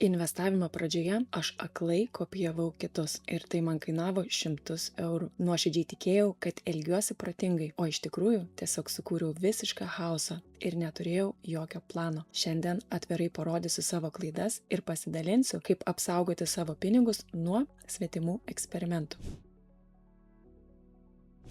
Investavimo pradžioje aš aklai kopijavau kitus ir tai man kainavo šimtus eurų. Nuoširdžiai tikėjau, kad elgiuosi protingai, o iš tikrųjų tiesiog sukūriau visišką chaosą ir neturėjau jokio plano. Šiandien atvirai parodysiu savo klaidas ir pasidalinsiu, kaip apsaugoti savo pinigus nuo svetimų eksperimentų.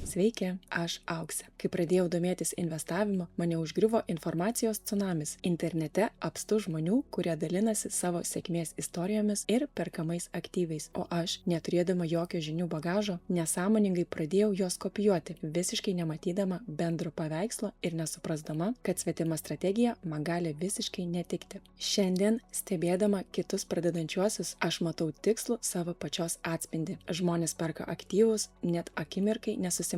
Sveiki, aš Auksė. Kai pradėjau domėtis investavimu, mane užgriuvo informacijos tsunamis. Internete apstu žmonių, kurie dalinasi savo sėkmės istorijomis ir perkamais aktyvais, o aš, neturėdama jokio žinių bagažo, nesąmoningai pradėjau juos kopijuoti, visiškai nematydama bendro paveikslo ir nesuprasdama, kad svetima strategija man gali visiškai netikti. Šiandien, stebėdama kitus pradedančiuosius, aš matau tikslų savo pačios atspindį. Žmonės perka aktyvus, net akimirkai nesusimąstydami.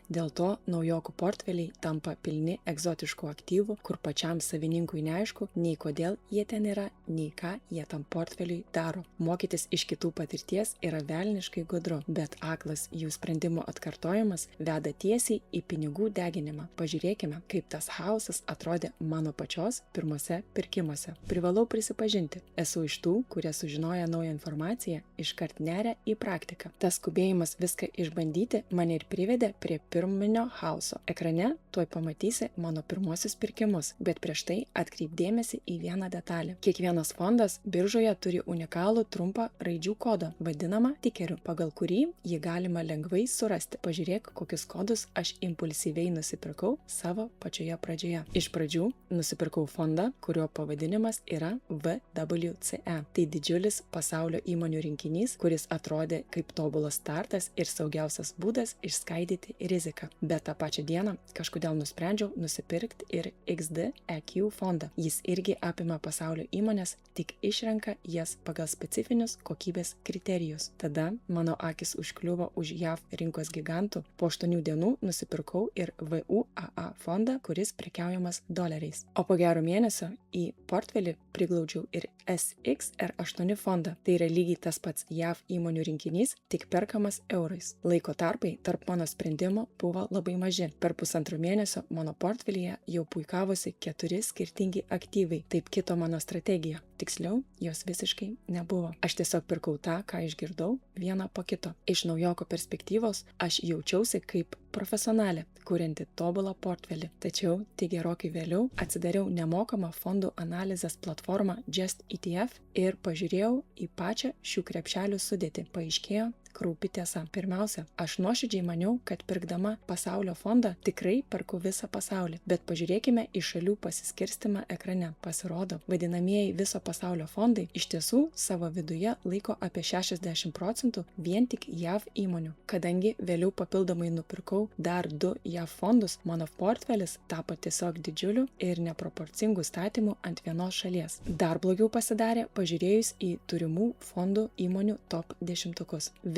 Dėl to naujokų portfeliai tampa pilni egzotiškų aktyvų, kur pačiam savininkui neaišku, nei kodėl jie ten yra, nei ką jie tam portfeliui daro. Mokytis iš kitų patirties yra velniškai gudru, bet aklas jų sprendimo atkartojimas veda tiesiai į pinigų deginimą. Pažiūrėkime, kaip tas chaosas atrodė mano pačios pirmose pirkimuose. Privalau prisipažinti, esu iš tų, kurie sužinoję naują informaciją, iškart neria į praktiką. Tas skubėjimas viską išbandyti mane ir privedė prie pirminio chaoso. Ekrane tuoj pamatysi mano pirmuosius pirkimus, bet prieš tai atkreip dėmesį į vieną detalę. Kiekvienas fondas biržoje turi unikalų trumpą raidžių kodą, vadinamą tikeriu, pagal kurį jį galima lengvai surasti. Pažiūrėk, kokius kodus aš impulsyviai nusipirkau savo pačioje pradžioje. Iš pradžių nusipirkau fondą, kurio pavadinimas yra VWCE. Tai didžiulis pasaulio įmonių rinkinys, kuris atrodė kaip tobulas startas ir saugiausias būdas išskaidyti riziką. Bet tą pačią dieną kažkodėl nusprendžiau nusipirkti ir XDEQ fondą. Jis irgi apima pasaulio įmonės, tik išrenka jas pagal specifinius kokybės kriterijus. Tada mano akis užkliuvo už JAV rinkos gigantų. Po 8 dienų nusipirkau ir VUAA fondą, kuris prekiaujamas doleriais. O po gero mėnesio į portfelį priglaudžiau ir SXR8 fondą. Tai yra lygiai tas pats JAV įmonių rinkinys, tik perkamas eurais. Laiko tarpai tarp mano sprendimų buvo labai maži. Per pusantro mėnesio mano portfelyje jau puikavosi 4 skirtingi aktyvai. Taip kito mano strategija. Tiksliau, jos visiškai nebuvo. Aš tiesiog pirkau tą, ką išgirdau, vieną po kito. Iš naujoko perspektyvos aš jaučiausi kaip profesionalė, kurianti tobulą portfelį. Tačiau tik gerokai vėliau atsidariau nemokamą fondų analizės platformą Just ETF ir pažiūrėjau į pačią šių krepšelių sudėtį. Paaiškėjo kraupi tiesa. Pirmiausia, aš nuoširdžiai maniau, kad pirkdama pasaulio fondą tikrai perku visą pasaulį. Bet pažiūrėkime į šalių pasiskirstimą ekrane. Pasirodo, vadinamieji viso pasaulio fondai iš tiesų savo viduje laiko apie 60% vien tik JAV įmonių. Kadangi vėliau papildomai nupirkau dar 2 JAV fondus, mano portfelis tapo tiesiog didžiuliu ir neproporcingu statymu ant vienos šalies. Dar blogiau pasidarė pažiūrėjus į turimų fondų įmonių top 10.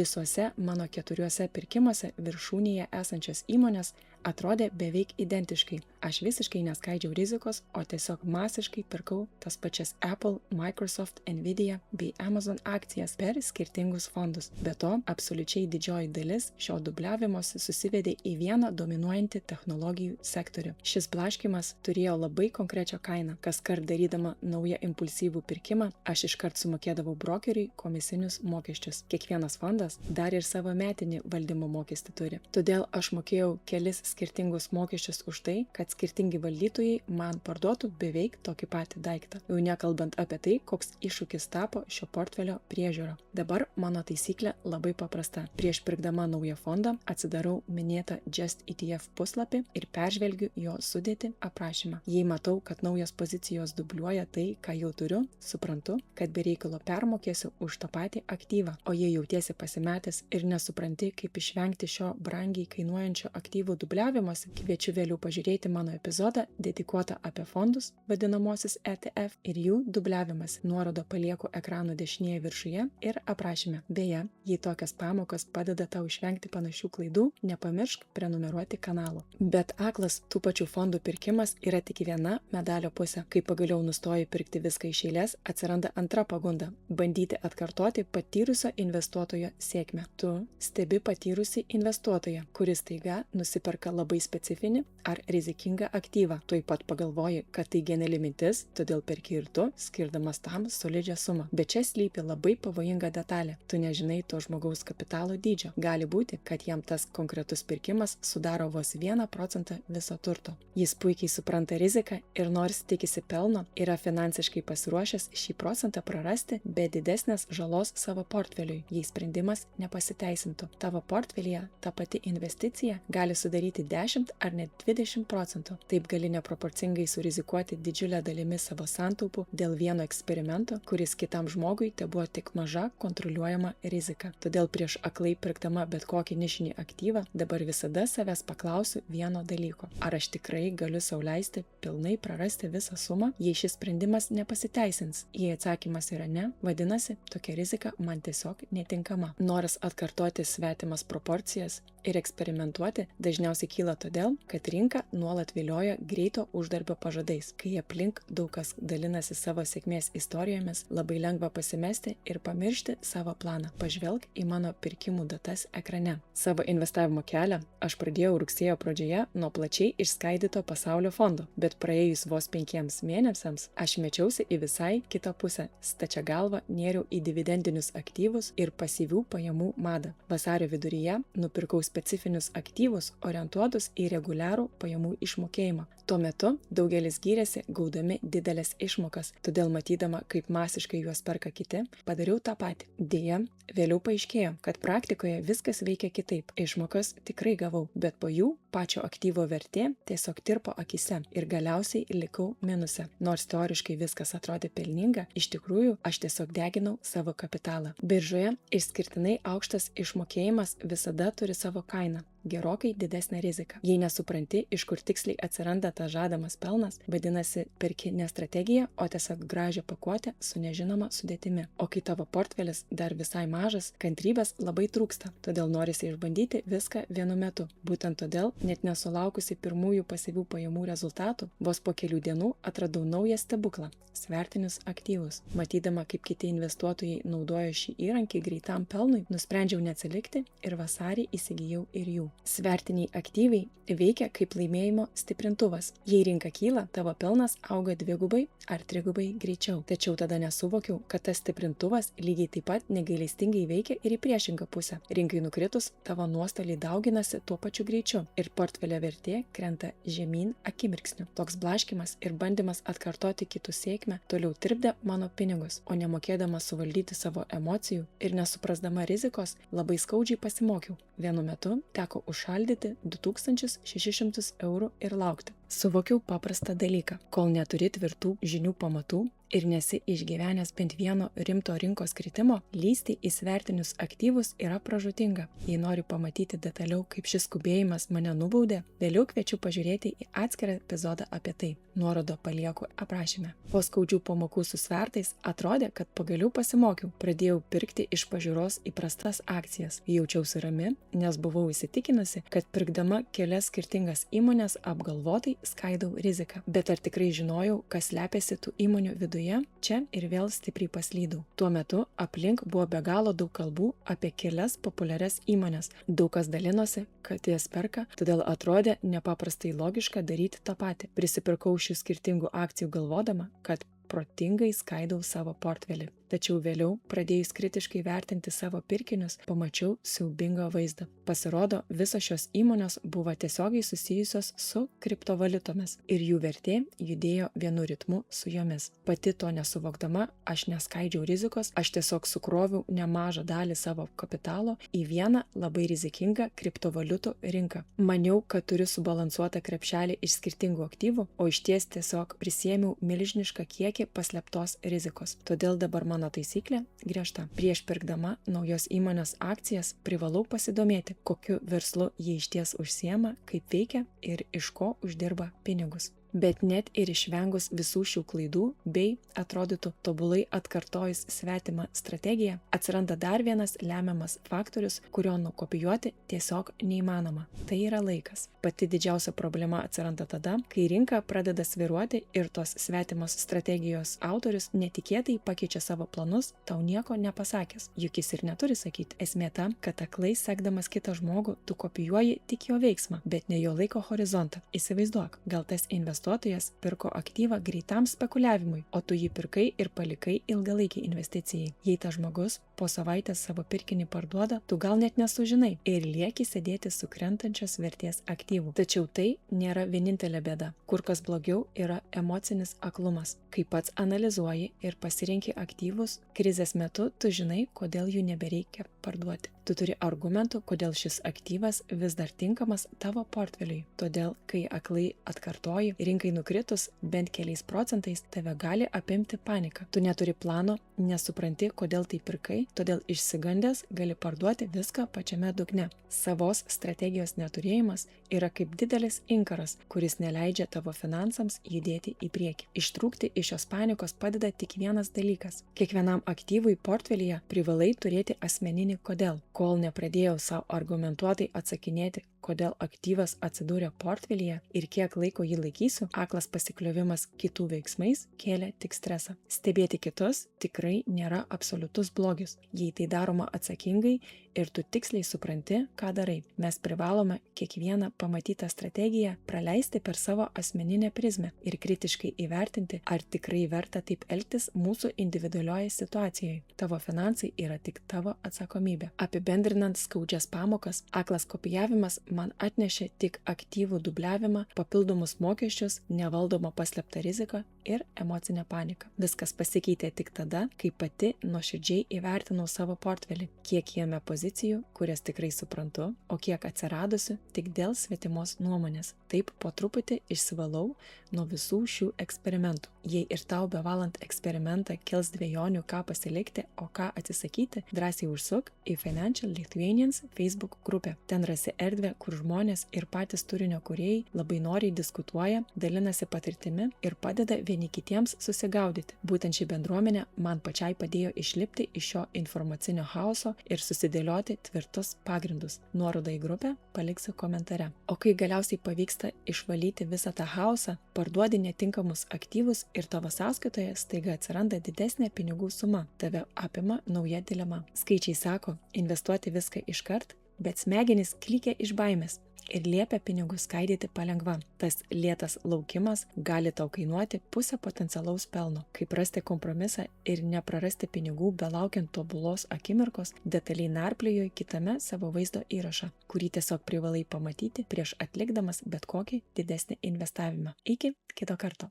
Visuose mano 4 pirkimuose viršūnėje esančios įmonės atrodė beveik identiškai. Aš visiškai neskaidžiau rizikos, o tiesiog masiškai pirkau tas pačias Apple, Microsoft, Nvidia bei Amazon akcijas per skirtingus fondus. Be to, absoliučiai didžioji dalis šio dubliavimosi susivedė į vieną dominuojantį technologijų sektorių. Šis blaškymas turėjo labai konkrečią kainą. Kaskart darydama naują impulsyvų pirkimą, aš iškart sumokėdavau brokeriui komisinius mokesčius. Kiekvienas fondas dar ir savo metinį valdymo mokestį turi. Todėl aš mokėjau kelis skirtingus mokesčius už tai, kad skirtingi valdytojai man parduotų beveik tokį patį daiktą. Jau nekalbant apie tai, koks iššūkis tapo šio portfelio priežiūra. Dabar mano taisyklė labai paprasta. Prieš pirkdama naują fondą atsidarau minėtą Just ETF puslapį ir peržvelgiu jo sudėtį aprašymą. Jei matau, kad naujos pozicijos dubliuoja tai, ką jau turiu, suprantu, kad be reikalo permokėsiu už tą patį aktyvą. O jei jautiesi pasimetęs ir nesupranti, kaip išvengti šio brangiai kainuojančio aktyvų dubliavimosi, kviečiu vėliau pažiūrėti mano epizodą dedikuotą apie fondus, vadinamosius ETF ir jų dubliavimąsi. Nuorodą palieku ekrano dešinėje viršuje ir aprašyme. Beje, jei tokias pamokas padeda tau išvengti panašių klaidų, nepamiršk prenumeruoti kanalo. Bet aklas tų pačių fondų pirkimas yra tik viena medalio pusė. Kai pagaliau nustoji pirkti viską iš eilės, atsiranda antra pagunda – bandyti atkartoti patyrusio investuotojo sėkmę. Tu stebi patyrusį investuotoją, kuris staiga nusiperka perka labai specifinį ar rizikingą aktyvą. Tuoj pat pagalvoji, kad tai geniali mintis, todėl perki ir tu, skirdamas tam solidžią sumą. Bet čia slypi labai pavojinga detalė. Tu nežinai to žmogaus kapitalo dydžio. Gali būti, kad jam tas konkretus pirkimas sudaro vos 1% viso turto. Jis puikiai supranta riziką ir nors tikisi pelno, yra finansiškai pasiruošęs šį procentą prarasti be didesnės žalos savo portfeliui, jei sprendimas nepasiteisintų. Tavo portfelyje ta pati investicija gali sudaryti 10 ar net 20%. Taip gali neproporcingai surizikuoti didžiulę dalimi savo santaupų dėl vieno eksperimento, kuris kitam žmogui tebuvo tik maža kontroliuojama rizika. Todėl prieš aklai pirkdama bet kokį nišinį aktyvą dabar visada savęs paklausiu vieno dalyko. Ar aš tikrai galiu sau leisti pilnai prarasti visą sumą, jei šis sprendimas nepasiteisins? Jei atsakymas yra ne, vadinasi, tokia rizika man tiesiog netinkama. Noras atkartoti svetimas proporcijas ir eksperimentuoti dažniausiai kyla todėl, kad rinka nuolat vilioja greito uždarbio pažadais. Kai aplink daug kas dalinasi savo sėkmės istorijomis, labai lengva pasimesti ir pamiršti savo planą. Pažvelk į mano pirkimų datas ekrane. Savo investavimo kelią aš pradėjau rugsėjo pradžioje nuo plačiai išskaidyto pasaulio fondo, bet praėjus vos 5 mėnesiams aš mečiausi į visai kitą pusę. Stačia galva nėriau į dividendinius aktyvus ir pasyvių pajamų madą. Vasario viduryje nupirkau specifinius aktyvus orientuotus į reguliarų pajamų išmokėjimą. Tuo metu daugelis gyrėsi gaudami didelės išmokas, todėl matydama, kaip masiškai juos perka kiti, padariau tą patį. Deja, vėliau paaiškėjo, kad praktikoje viskas veikia kitaip. Išmokas tikrai gavau, bet po jų pačio aktyvo vertė tiesiog tirpo akise ir galiausiai likau minuse. Nors teoriškai viskas atrodė pelninga, iš tikrųjų aš tiesiog deginau savo kapitalą. Biržoje išskirtinai aukštas išmokėjimas visada turi savo kainą. Gerokai didesnė rizika. Jei nesupranti, iš kur tiksliai atsiranda tas žadamas pelnas, vadinasi, perki ne strategiją, o tiesiog gražią pakuotę su nežinoma sudėtimi. O kai tavo portfelis dar visai mažas, kantrybės labai trūksta, todėl norisi išbandyti viską vienu metu. Būtent todėl, net nesulaukusi pirmųjų pasyvių pajamų rezultatų, vos po kelių dienų atradau naują stebuklą – svertinius aktyvus. Matydama, kaip kiti investuotojai naudoja šį įrankį greitam pelnui, nusprendžiau neatsilikti ir vasarį įsigijau ir jų. Svertiniai aktyvai veikia kaip laimėjimo stiprintuvas. Jei rinka kyla, tavo pelnas auga 2 ar 3 greičiau. Tačiau tada nesuvokiau, kad tas stiprintuvas lygiai taip pat negailestingai veikia ir į priešingą pusę. Rinkai nukritus, tavo nuostoliai dauginasi tuo pačiu greičiu ir portfelio vertė krenta žemyn akimirksniu. Toks blaškymas ir bandymas atkartoti kitų sėkmę toliau tirpdė mano pinigus, o nemokėdama suvaldyti savo emocijų ir nesuprasdama rizikos, labai skaudžiai pasimokiau. Vienu metu teko užšaldyti 2600 eurų ir laukti. Suvokiau paprastą dalyką. Kol neturi tvirtų žinių pamatų ir nesi išgyvenęs bent vieno rimto rinkos kritimo, lysti į svertinius aktyvus yra pražūtinga. Jei nori pamatyti detaliau, kaip šis skubėjimas mane nubaudė, vėliau kviečiu pažiūrėti į atskirą epizodą apie tai. Nuorodą palieku aprašyme. Po skaudžių pamokų su svertais atrodė, kad pagaliau pasimokiau. Pradėjau pirkti iš pažiūros įprastas akcijas. Jaučiausi rami, nes buvau įsitikinusi, kad pirkdama kelias skirtingas įmonės apgalvotai skaidau riziką. Bet ar tikrai žinojau, kas slepiasi tų įmonių viduje? Čia ir vėl stipriai paslydau. Tuo metu aplink buvo be galo daug kalbų apie kelias populiarias įmonės. Daug kas dalinosi, kad jas perka, todėl atrodė nepaprastai logiška daryti tą patį. Prisipirkau šių skirtingų akcijų galvodama, kad protingai skaidau savo portfelį. Tačiau vėliau, pradėjus kritiškai vertinti savo pirkinius, pamačiau siaubingą vaizdą. Pasirodo, visos šios įmonės buvo tiesiogiai susijusios su kriptovaliutomis ir jų vertė judėjo vienu ritmu su jomis. Pati to nesuvokdama, aš neskaidžiau rizikos, aš tiesiog sukroviau nemažą dalį savo kapitalo į vieną labai rizikingą kriptovaliutų rinką. Maniau, kad turiu subalansuotą krepšelį iš skirtingų aktyvų, o išties tiesiog prisėmiau milžinišką kiekį paslėptos rizikos. Todėl dabar mano taisyklė griežta. Prieš pirkdama naujos įmonės akcijas privalau pasidomėti, kokiu verslu jie išties užsiema, kaip veikia ir iš ko uždirba pinigus. Bet net ir išvengus visų šių klaidų bei, atrodytų, tobulai atkartojus svetimą strategiją, atsiranda dar vienas lemiamas faktorius, kurio nukopijuoti tiesiog neįmanoma. Tai yra laikas. Pati didžiausia problema atsiranda tada, kai rinka pradeda svyruoti ir tos svetimos strategijos autorius netikėtai pakeičia savo planus, tau nieko nepasakęs. Juk jis ir neturi sakyti. Esmė ta, kad aklai sekdamas kitą žmogų, tu kopijuoji tik jo veiksmą, bet ne jo laiko horizontą. Įsivaizduok, gal tas investuotojas pirko aktyvą greitam spekuliavimui, o tu jį pirkai ir palikai ilgalaikiai investicijai. Jei tas žmogus po savaitės savo pirkinį parduoda, tu gal net nesužinai ir lieki sėdėti su krentančios vertės aktyvų. Tačiau tai nėra vienintelė bėda. Kur kas blogiau yra emocinis aklumas. Kai pats analizuoji ir pasirenki aktyvus, krizės metu tu žinai, kodėl jų nebereikia parduoti. Tu turi argumentų, kodėl šis aktyvas vis dar tinkamas tavo portfeliui. Todėl, kai aklai atkartoji, rinkai nukritus bent keliais procentais, tave gali apimti panika. Tu neturi plano, nesupranti, kodėl tai pirkai, todėl išsigandęs gali parduoti viską pačiame dugne. Savos strategijos neturėjimas yra kaip didelis inkaras, kuris neleidžia tavo finansams judėti į priekį. Ištrūkti iš šios panikos padeda tik vienas dalykas. Kiekvienam aktyvui portfelyje privalai turėti asmeninį kodėl. Kol nepradėjau savo argumentuotai atsakinėti, kodėl aktyvas atsidūrė portfelyje ir kiek laiko jį laikysiu, aklas pasikliovimas kitų veiksmais kėlė tik stresą. Stebėti kitus tikrai nėra absoliutus blogis, jei tai daroma atsakingai ir tu tiksliai supranti, ką darai. Mes privalome kiekvieną pamatytą strategiją praleisti per savo asmeninę prizmę ir kritiškai įvertinti, ar tikrai verta taip elgtis mūsų individualioje situacijoje. Tavo finansai yra tik tavo atsakomybė. Apibendrinant skaudžias pamokas, aklas kopijavimas man atnešė tik aktyvų dubliavimą, papildomus mokesčius, nevaldomą paslėptą riziką ir emocinę paniką. Viskas pasikeitė tik tada, kai pati nuoširdžiai įvertinau savo portfelį, kiek jame pozicijų, kurias tikrai suprantu, o kiek atsiradusių tik dėl svetimos nuomonės. Taip po truputį išsivalau nuo visų šių eksperimentų. Jei ir tau bevalant eksperimentą kils dvejonių, ką pasilikti, o ką atsisakyti, drąsiai užsuk į Financial Lithuanians Facebook grupę. Ten rasi erdvę, kur žmonės ir patys turinio kūrėjai labai noriai diskutuoja, dalinasi patirtimi ir padeda vieni kitiems susigaudyti. Būtent ši bendruomenė man pačiai padėjo išlipti iš šio informacinio chaoso ir susidėlioti tvirtus pagrindus. Nuorodą į grupę paliksiu komentare. O kai galiausiai pavyksta išvalyti visą tą chaosą, parduodi netinkamus aktyvus ir tavo sąskaitoje staiga atsiranda didesnė pinigų suma. Tave apima nauja dilema. Skaičiai sako, investuoti viską iškart, bet smegenys klykia iš baimės ir liepia pinigus skaidyti palengva. Tas lėtas laukimas gali tau kainuoti pusę potencialaus pelno. Kaip rasti kompromisą ir neprarasti pinigų belaukiant tobulos akimirkos, detaliai narplioju kitame savo vaizdo įrašą, kurį tiesiog privalai pamatyti prieš atlikdamas bet kokį didesnį investavimą. Iki kito karto.